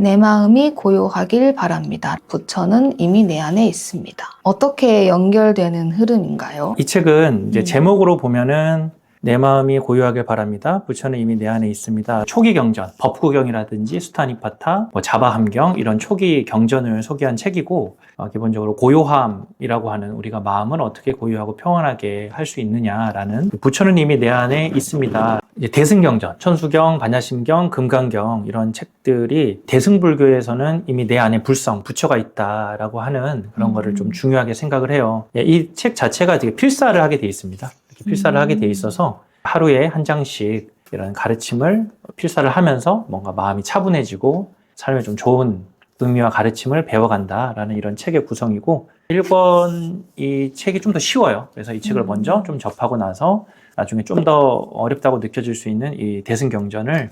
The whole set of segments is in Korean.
내 마음이 고요하길 바랍니다. 부처는 이미 내 안에 있습니다. 어떻게 연결되는 흐름인가요? 이 책은 이제 제목으로 보면은 내 마음이 고요하길 바랍니다. 부처는 이미 내 안에 있습니다. 초기 경전, 법구경이라든지 수타니파타, 자바함경 이런 초기 경전을 소개한 책이고 기본적으로 고요함이라고 하는 우리가 마음을 어떻게 고요하고 평안하게 할 수 있느냐라는 부처는 이미 내 안에 있습니다. 이제 대승경전, 천수경, 반야심경, 금강경 이런 책들이 대승불교에서는 이미 내 안에 불성, 부처가 있다라고 하는 그런 거를 좀 중요하게 생각을 해요. 이 책 자체가 되게 필사를 하게 돼 있습니다. 필사를 하게 돼 있어서 하루에 한 장씩 이런 가르침을 필사를 하면서 뭔가 마음이 차분해지고 삶에 좀 좋은 의미와 가르침을 배워간다라는 이런 책의 구성이고 1권 이 책이 좀 더 쉬워요. 그래서 이 책을 먼저 좀 접하고 나서 나중에 좀 더 어렵다고 느껴질 수 있는 이 대승경전을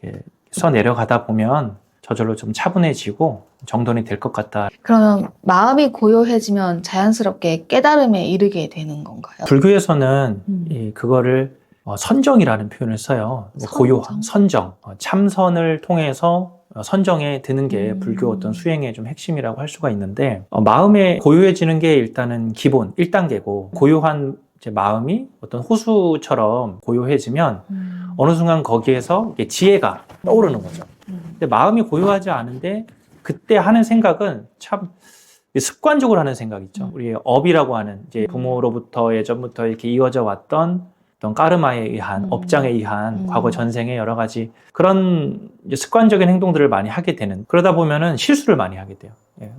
이렇게 써 내려가다 보면 저절로 좀 차분해지고 정돈이 될 것 같다. 그러면 마음이 고요해지면 자연스럽게 깨달음에 이르게 되는 건가요? 불교에서는 그거를 선정이라는 표현을 써요. 고요함, 선정, 참선을 통해서 선정에 드는 게 불교 어떤 수행의 좀 핵심이라고 할 수가 있는데 마음에 고요해지는 게 일단은 기본 1단계고 고요한 이제 마음이 어떤 호수처럼 고요해지면 어느 순간 거기에서 지혜가 떠오르는 거죠. 근데 마음이 고요하지 않은데 그때 하는 생각은 참 습관적으로 하는 생각 있죠. 우리 업이라고 하는 이제 부모로부터 예전부터 이렇게 이어져 왔던 어떤 까르마에 의한 업장에 의한 과거 전생의 여러 가지 그런 이제 습관적인 행동들을 많이 하게 되는 그러다 보면은 실수를 많이 하게 돼요.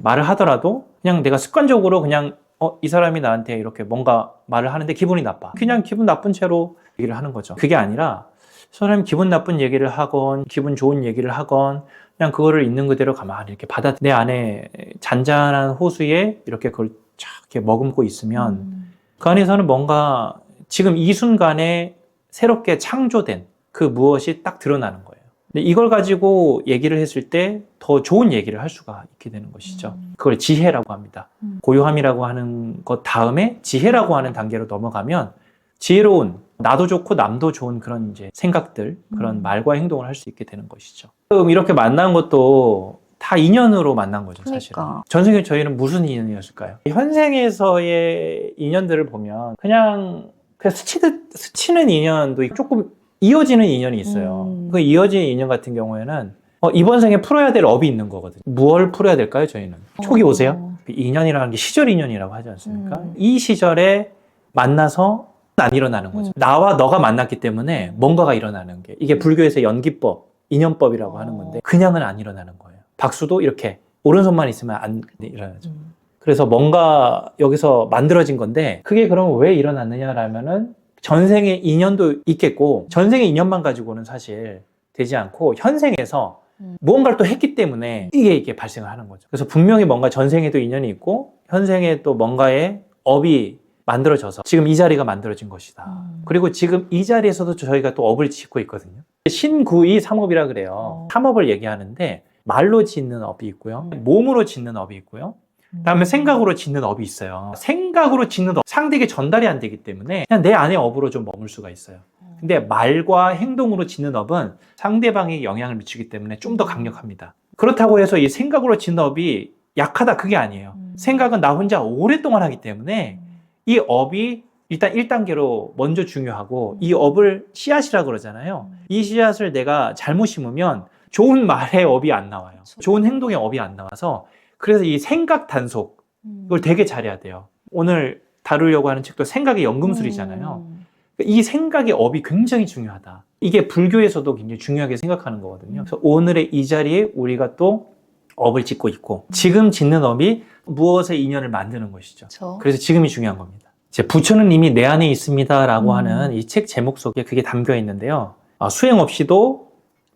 말을 하더라도 그냥 내가 습관적으로 그냥 이 사람이 나한테 이렇게 뭔가 말을 하는데 기분이 나빠. 그냥 기분 나쁜 채로 얘기를 하는 거죠. 그게 아니라 사람이 기분 나쁜 얘기를 하건 기분 좋은 얘기를 하건 그냥 그거를 있는 그대로 가만히 이렇게 내 안에 잔잔한 호수에 이렇게 그걸 쫙 이렇게 머금고 있으면 그 안에서는 뭔가 지금 이 순간에 새롭게 창조된 그 무엇이 딱 드러나는 거예요. 근데 이걸 가지고 얘기를 했을 때 더 좋은 얘기를 할 수가 있게 되는 것이죠. 그걸 지혜라고 합니다. 고요함이라고 하는 것 다음에 지혜라고 하는 단계로 넘어가면 지혜로운 나도 좋고 남도 좋은 그런 이제 생각들, 그런 말과 행동을 할 수 있게 되는 것이죠. 이렇게 만난 것도 다 인연으로 만난 거죠, 사실은. 그러니까. 전생에 저희는 무슨 인연이었을까요? 현생에서의 인연들을 보면 그냥 스치는 인연도 조금 이어지는 인연이 있어요. 그 이어지는 인연 같은 경우에는 이번 생에 풀어야 될 업이 있는 거거든요. 무엇을 풀어야 될까요, 저희는? 초기 오세요? 그 인연이라는 게 시절 인연이라고 하지 않습니까? 이 시절에 만나서 안 일어나는 거죠. 나와 너가 만났기 때문에 뭔가가 일어나는 게 이게 불교에서 연기법, 인연법이라고 하는 건데 그냥은 안 일어나는 거예요. 박수도 이렇게 오른손만 있으면 안 일어나죠. 그래서 뭔가 여기서 만들어진 건데 그게 그럼 왜 일어났느냐라면은 전생의 인연도 있겠고 전생의 인연만 가지고는 사실 되지 않고 현생에서 무언가를 또 했기 때문에 이게 발생을 하는 거죠. 그래서 분명히 뭔가 전생에도 인연이 있고 현생에 또 뭔가의 업이 만들어져서 지금 이 자리가 만들어진 것이다. 그리고 지금 이 자리에서도 저희가 또 업을 짓고 있거든요. 신구이 삼업이라 그래요. 삼업을 얘기하는데 말로 짓는 업이 있고요. 몸으로 짓는 업이 있고요. 그다음에 생각으로 짓는 업이 있어요. 생각으로 짓는 업, 상대에게 전달이 안 되기 때문에 그냥 내 안의 업으로 좀 머물 수가 있어요. 근데 말과 행동으로 짓는 업은 상대방에게 영향을 미치기 때문에 좀 더 강력합니다. 그렇다고 해서 이 생각으로 짓는 업이 약하다 그게 아니에요. 생각은 나 혼자 오랫동안 하기 때문에 이 업이 일단 1단계로 먼저 중요하고 이 업을 씨앗이라고 그러잖아요. 이 씨앗을 내가 잘못 심으면 좋은 말의 업이 안 나와요. 좋은 행동의 업이 안 나와서 그래서 이 생각 단속 이걸 되게 잘해야 돼요. 오늘 다루려고 하는 책도 생각의 연금술이잖아요. 이 생각의 업이 굉장히 중요하다. 이게 불교에서도 굉장히 중요하게 생각하는 거거든요. 그래서 오늘의 이 자리에 우리가 또 업을 짓고 있고 지금 짓는 업이 무엇의 인연을 만드는 것이죠. 그래서 지금이 중요한 겁니다. 부처는 이미 내 안에 있습니다 라고 하는 이 책 제목 속에 그게 담겨 있는데요. 수행 없이도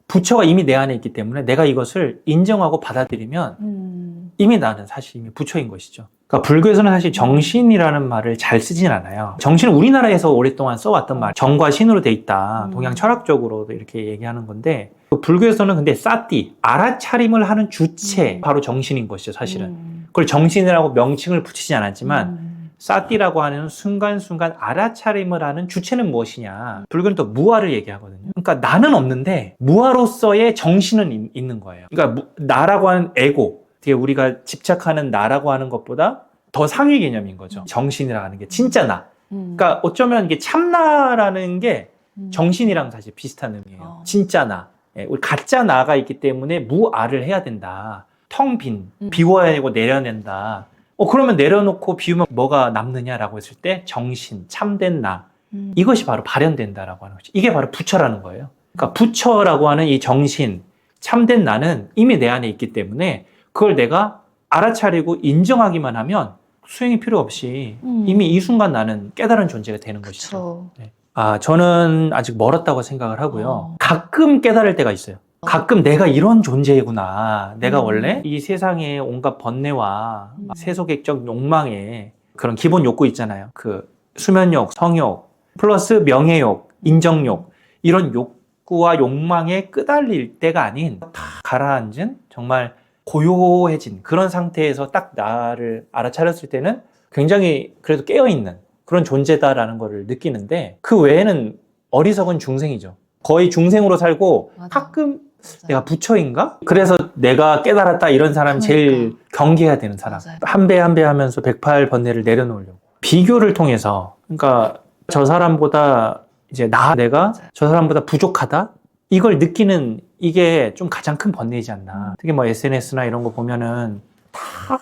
부처가 이미 내 안에 있기 때문에 내가 이것을 인정하고 받아들이면 이미 나는 사실 이미 부처인 것이죠. 그러니까 불교에서는 사실 정신이라는 말을 잘 쓰진 않아요. 정신은 우리나라에서 오랫동안 써왔던 말, 정과 신으로 돼 있다. 동양 철학적으로도 이렇게 얘기하는 건데 불교에서는 근데 사띠, 알아차림을 하는 주체, 바로 정신인 것이죠, 사실은. 그걸 정신이라고 명칭을 붙이지 않았지만 사띠라고 하는 순간순간 알아차림을 하는 주체는 무엇이냐. 불교는 또 무아를 얘기하거든요. 그러니까 나는 없는데 무아로서의 정신은 있는 거예요. 그러니까 나라고 하는 에고, 되게 우리가 집착하는 나라고 하는 것보다 더 상위 개념인 거죠. 정신이라고 하는 게 진짜 나. 그러니까 어쩌면 이게 참나라는 게 정신이랑 사실 비슷한 의미예요. 진짜 나. 예, 우리 가짜 나가 있기 때문에 무아를 해야 된다. 텅 빈, 비워야 되고 내려낸다. 그러면 내려놓고 비우면 뭐가 남느냐라고 했을 때 정신, 참된 나. 이것이 바로 발현된다라고 하는 거죠. 이게 바로 부처라는 거예요. 그러니까 부처라고 하는 이 정신, 참된 나는 이미 내 안에 있기 때문에 그걸 내가 알아차리고 인정하기만 하면 수행이 필요 없이 이미 이 순간 나는 깨달은 존재가 되는 것이죠. 네. 저는 아직 멀었다고 생각을 하고요. 가끔 깨달을 때가 있어요. 가끔 내가 이런 존재구나. 내가 원래 이 세상의 온갖 번뇌와 세속액적 욕망에 그런 기본 욕구 있잖아요. 그 수면욕, 성욕, 플러스 명예욕, 인정욕, 이런 욕구와 욕망에 끄달릴 때가 아닌 다 가라앉은 정말 고요해진 그런 상태에서 딱 나를 알아차렸을 때는 굉장히 그래도 깨어있는 그런 존재다라는 거를 느끼는데, 그 외에는 어리석은 중생이죠. 거의 중생으로 살고 가끔 내가 부처인가? 그래서 내가 깨달았다 이런 사람이 제일 경계해야 되는 사람. 한 배 한 배 하면서 108번뇌를 내려놓으려고. 비교를 통해서, 그러니까 저 사람보다 이제 내가 저 사람보다 부족하다? 이걸 느끼는 이게 좀 가장 큰 번뇌이지 않나. 특히 뭐 SNS나 이런 거 보면은 다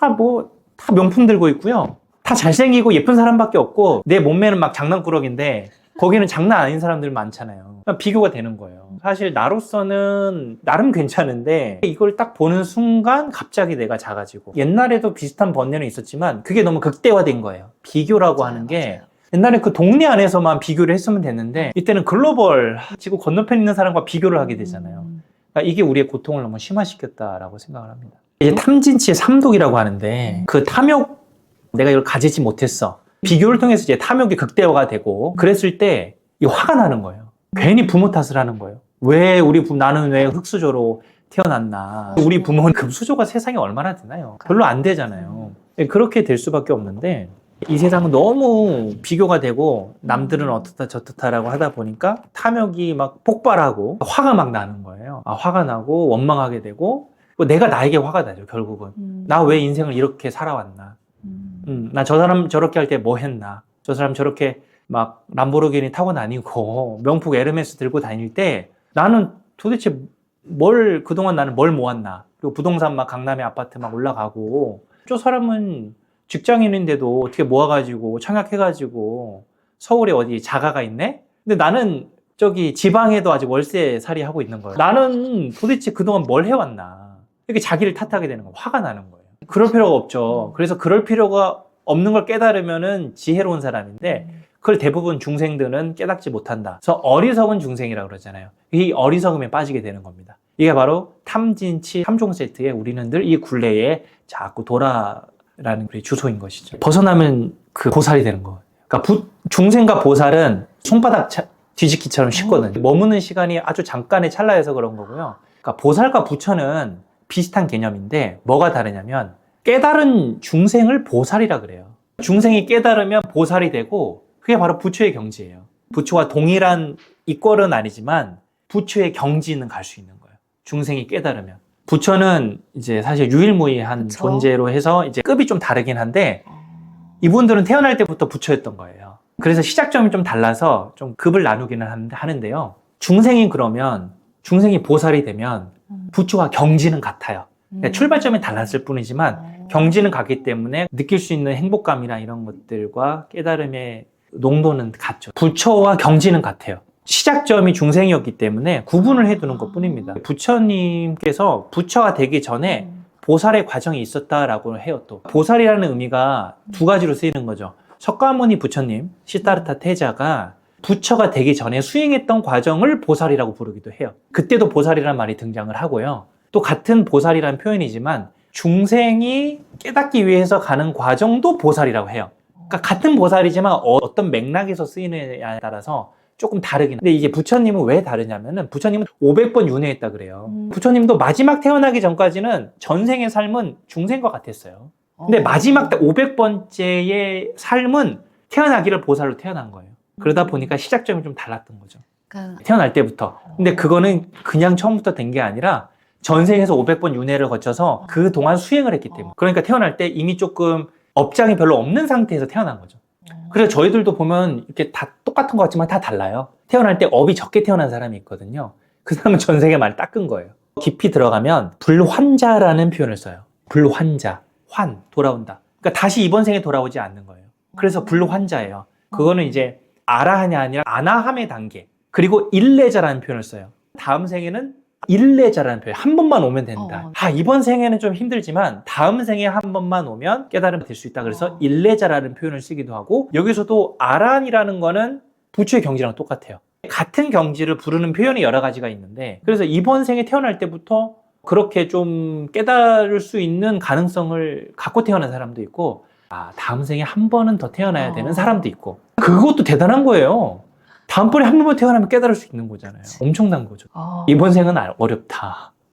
명품 들고 있고요. 다 잘생기고 예쁜 사람밖에 없고 내 몸매는 막 장난꾸러기인데 거기는 장난 아닌 사람들 많잖아요. 그러니까 비교가 되는 거예요. 사실 나로서는 나름 괜찮은데 이걸 딱 보는 순간 갑자기 내가 작아지고, 옛날에도 비슷한 번뇌는 있었지만 그게 너무 극대화된 거예요. 비교라고 하는 게 옛날에 그 동네 안에서만 비교를 했으면 됐는데 이때는 글로벌, 지구 건너편 있는 사람과 비교를 하게 되잖아요. 그러니까 이게 우리의 고통을 너무 심화시켰다라고 생각을 합니다. 이제 탐진치의 삼독이라고 하는데, 그 탐욕, 내가 이걸 가지지 못했어. 비교를 통해서 이제 탐욕이 극대화가 되고 그랬을 때 이 화가 나는 거예요. 괜히 부모 탓을 하는 거예요. 나는 왜 흙수저로 태어났나. 우리 부모는 금수저가 세상에 얼마나 되나요? 별로 안 되잖아요. 그렇게 될 수밖에 없는데, 이 세상은 너무 비교가 되고 남들은 어떻다 저떻다라고 하다 보니까 탐욕이 막 폭발하고 화가 막 나는 거예요. 화가 나고 원망하게 되고, 내가 나에게 화가 나죠, 결국은. 나 왜 인생을 이렇게 살아왔나. 나 저 사람 저렇게 할 때 뭐 했나. 저 사람 저렇게 막 람보르기니 타고 다니고 명품 에르메스 들고 다닐 때 나는 도대체 그동안 나는 뭘 모았나. 그리고 부동산 막 강남에 아파트 막 올라가고, 저 사람은 직장인인데도 어떻게 모아가지고 청약해가지고 서울에 어디 자가가 있네? 근데 나는 저기 지방에도 아직 월세살이 하고 있는 거예요. 나는 도대체 그동안 뭘 해왔나. 이렇게 자기를 탓하게 되는 거예요. 화가 나는 거예요. 그럴 필요가 없죠. 그래서 그럴 필요가 없는 걸 깨달으면은 지혜로운 사람인데, 그걸 대부분 중생들은 깨닫지 못한다. 그래서 어리석은 중생이라고 그러잖아요. 이 어리석음에 빠지게 되는 겁니다. 이게 바로 탐진치 3종 세트에 우리는 늘 이 굴레에 자꾸 라는 우리 주소인 것이죠. 벗어나면 그 보살이 되는 거예요. 그러니까 중생과 보살은 손바닥 뒤집기처럼 쉽거든요. 머무는 시간이 아주 잠깐의 찰나여서 그런 거고요. 그러니까 보살과 부처는 비슷한 개념인데 뭐가 다르냐면, 깨달은 중생을 보살이라 그래요. 중생이 깨달으면 보살이 되고, 그게 바로 부처의 경지예요. 부처와 동일한 이꼴은 아니지만 부처의 경지는 갈 수 있는 거예요. 중생이 깨달으면. 부처는 이제 사실 유일무이한 존재로 해서 이제 급이 좀 다르긴 한데, 이분들은 태어날 때부터 부처였던 거예요. 그래서 시작점이 좀 달라서 좀 급을 나누기는 하는데요. 중생이 보살이 되면 부처와 경지는 같아요. 출발점이 달랐을 뿐이지만 경지는 같기 때문에 느낄 수 있는 행복감이나 이런 것들과 깨달음의 농도는 같죠. 부처와 경지는 같아요. 시작점이 중생이었기 때문에 구분을 해두는 것 뿐입니다. 부처님께서 부처가 되기 전에 보살의 과정이 있었다라고 해요. 또 보살이라는 의미가 두 가지로 쓰이는 거죠. 석가모니 부처님, 시타르타 태자가 부처가 되기 전에 수행했던 과정을 보살이라고 부르기도 해요. 그때도 보살이라는 말이 등장을 하고요. 또 같은 보살이라는 표현이지만 중생이 깨닫기 위해서 가는 과정도 보살이라고 해요. 그러니까 같은 보살이지만 어떤 맥락에서 쓰이느냐에 따라서 조금 다르긴. 근데 이게 부처님은 왜 다르냐면은, 부처님은 500번 윤회했다 그래요. 부처님도 마지막 태어나기 전까지는 전생의 삶은 중생과 같았어요. 근데 마지막 때 500번째의 삶은 태어나기를 보살로 태어난 거예요. 그러다 보니까 시작점이 좀 달랐던 거죠. 그러니까 태어날 때부터. 근데 그거는 그냥 처음부터 된 게 아니라 전생에서 500번 윤회를 거쳐서 그 동안 수행을 했기 때문에. 그러니까 태어날 때 이미 조금 업장이 별로 없는 상태에서 태어난 거죠. 그래서 저희들도 보면 이렇게 다 똑같은 것 같지만 다 달라요. 태어날 때 업이 적게 태어난 사람이 있거든요. 그 사람은 전생에 많이 닦은 거예요. 깊이 들어가면 불환자라는 표현을 써요. 불환자, 환, 돌아온다. 그러니까 다시 이번 생에 돌아오지 않는 거예요. 그래서 불환자예요. 그거는 이제 아라한이 아니라 아나함의 단계. 그리고 일례자라는 표현을 써요. 다음 생에는 일례자라는 표현. 한 번만 오면 된다. 이번 생에는 좀 힘들지만 다음 생에 한 번만 오면 깨달음이 될 수 있다. 그래서 일례자라는 표현을 쓰기도 하고, 여기서도 아란이라는 거는 부처의 경지랑 똑같아요. 같은 경지를 부르는 표현이 여러 가지가 있는데, 그래서 이번 생에 태어날 때부터 그렇게 좀 깨달을 수 있는 가능성을 갖고 태어난 사람도 있고, 다음 생에 한 번은 더 태어나야 되는 사람도 있고, 그것도 대단한 거예요. 다음번에 한 번만 태어나면 깨달을 수 있는 거잖아요. 엄청난 거죠. 이번 생은 어렵다.